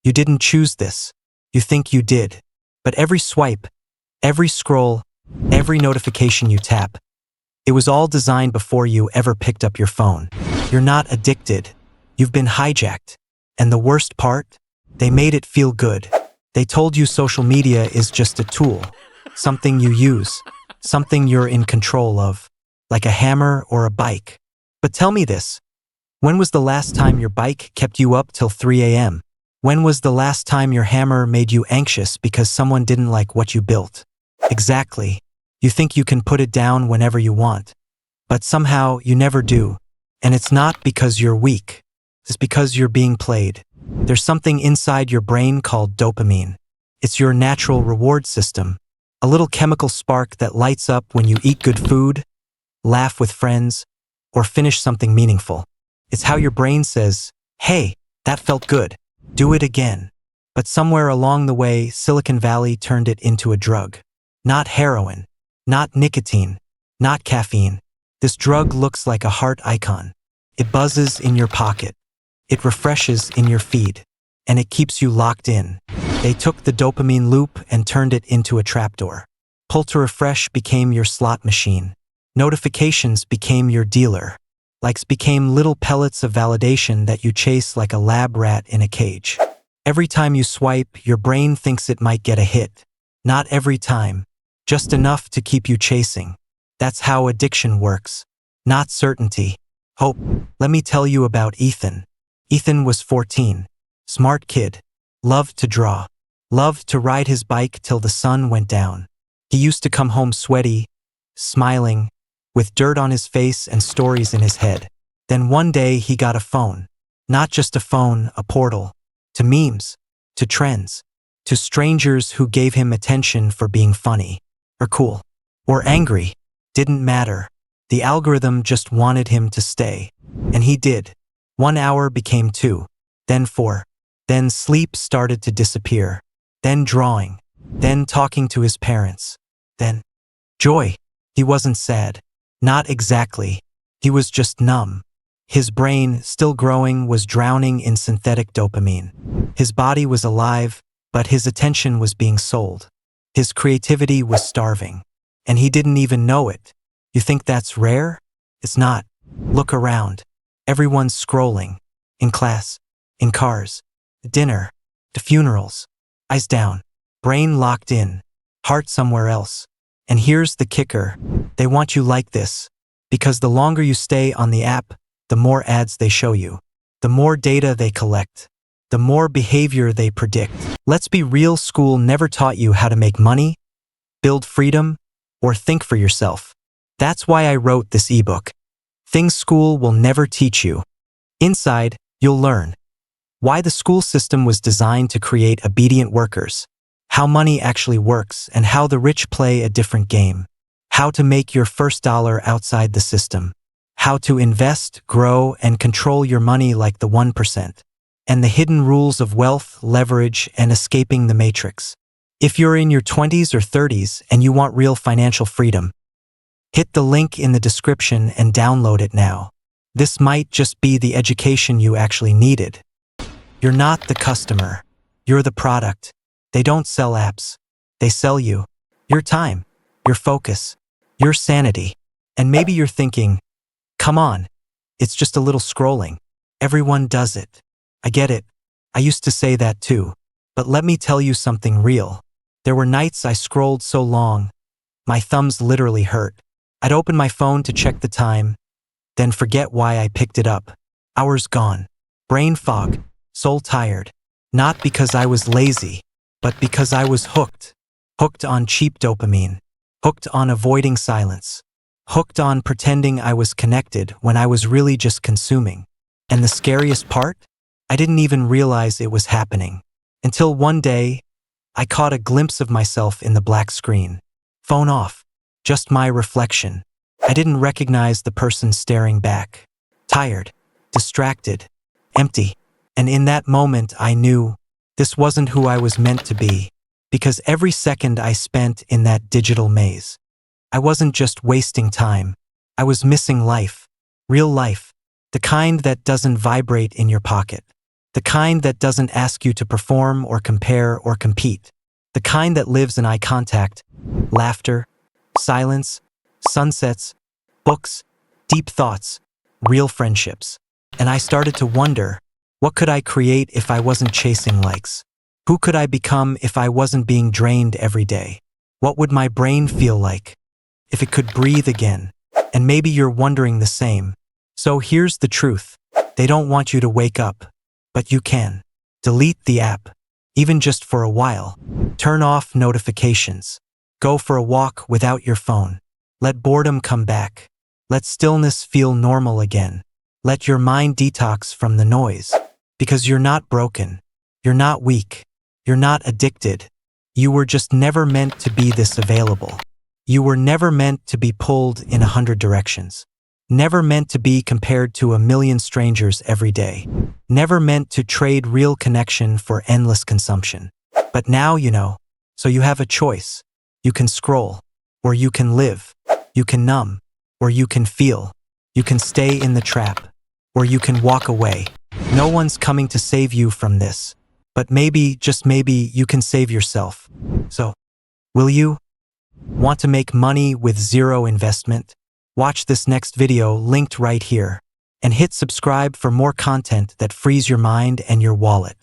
You didn't choose this. You think you did. But every swipe, every scroll, every notification you tap, it was all designed before you ever picked up your phone. You're not addicted. You've been hijacked. And the worst part? They made it feel good. They told you social media is just a tool, something you use, something you're in control of, like a hammer or a bike. But tell me this, when was the last time your bike kept you up till 3 a.m.? When was the last time your hammer made you anxious because someone didn't like what you built? Exactly. You think you can put it down whenever you want. But somehow you never do. And it's not because you're weak. It's because you're being played. There's something inside your brain called dopamine. It's your natural reward system. A little chemical spark that lights up when you eat good food, laugh with friends, or finish something meaningful. It's how your brain says, hey, that felt good. Do it again. But somewhere along the way, Silicon Valley turned it into a drug. Not heroin, not nicotine, not caffeine. This drug looks like a heart icon. It buzzes in your pocket. It refreshes in your feed. And it keeps you locked in. They took the dopamine loop and turned it into a trapdoor. Pull to refresh became your slot machine. Notifications became your dealer. Likes became little pellets of validation that you chase like a lab rat in a cage. Every time you swipe, your brain thinks it might get a hit. Not every time. Just enough to keep you chasing. That's how addiction works. Not certainty. Hope. Let me tell you about Ethan. Ethan was 14. Smart kid. Loved to draw. Loved to ride his bike till the sun went down. He used to come home sweaty, smiling, with dirt on his face and stories in his head. Then one day he got a phone. Not just a phone, a portal. To memes, to trends, to strangers who gave him attention for being funny, or cool, or angry. Didn't matter. The algorithm just wanted him to stay. And he did. 1 hour became 2, then 4. Then sleep started to disappear. Then drawing. Then talking to his parents. Then joy. He wasn't sad. Not exactly. He was just numb. His brain, still growing, was drowning in synthetic dopamine. His body was alive, but his attention was being sold. His creativity was starving. And he didn't even know it. You think that's rare? It's not. Look around. Everyone's scrolling. In class. In cars. Dinner. To funerals. Eyes down. Brain locked in. Heart somewhere else. And here's the kicker. They want you like this. Because the longer you stay on the app, the more ads they show you. The more data they collect. The more behavior they predict. Let's be real, school never taught you how to make money, build freedom, or think for yourself. That's why I wrote this ebook. Things school will never teach you. Inside, you'll learn why the school system was designed to create obedient workers, how money actually works, and how the rich play a different game, how to make your first dollar outside the system, how to invest, grow, and control your money like the 1%, and the hidden rules of wealth, leverage, and escaping the matrix. If you're in your 20s or 30s and you want real financial freedom, hit the link in the description and download it now. This might just be the education you actually needed. You're not the customer. You're the product. They don't sell apps. They sell you. Your time, your focus, your sanity. And maybe you're thinking, come on, it's just a little scrolling. Everyone does it. I get it. I used to say that too. But let me tell you something real. There were nights I scrolled so long, my thumbs literally hurt. I'd open my phone to check the time, then forget why I picked it up. Hours gone. Brain fog. Soul tired. Not because I was lazy, but because I was hooked. Hooked on cheap dopamine. Hooked on avoiding silence. Hooked on pretending I was connected when I was really just consuming. And the scariest part? I didn't even realize it was happening. Until one day, I caught a glimpse of myself in the black screen. Phone off. Just my reflection. I didn't recognize the person staring back. Tired. Distracted. Empty. And in that moment, I knew this wasn't who I was meant to be. Because every second I spent in that digital maze, I wasn't just wasting time. I was missing life. Real life. The kind that doesn't vibrate in your pocket. The kind that doesn't ask you to perform or compare or compete. The kind that lives in eye contact, laughter, silence, sunsets, books, deep thoughts, real friendships. And I started to wonder, what could I create if I wasn't chasing likes? Who could I become if I wasn't being drained every day? What would my brain feel like if it could breathe again? And maybe you're wondering the same. So here's the truth. They don't want you to wake up, but you can. Delete the app, even just for a while. Turn off notifications. Go for a walk without your phone. Let boredom come back. Let stillness feel normal again. Let your mind detox from the noise. Because you're not broken. You're not weak. You're not addicted. You were just never meant to be this available. You were never meant to be pulled in 100 directions. Never meant to be compared to a million strangers every day. Never meant to trade real connection for endless consumption. But now you know, so you have a choice. You can scroll, or you can live. You can numb, or you can feel. You can stay in the trap, or you can walk away. No one's coming to save you from this. But maybe, just maybe, you can save yourself. So, will you? Want to make money with zero investment? Watch this next video linked right here. And hit subscribe for more content that frees your mind and your wallet.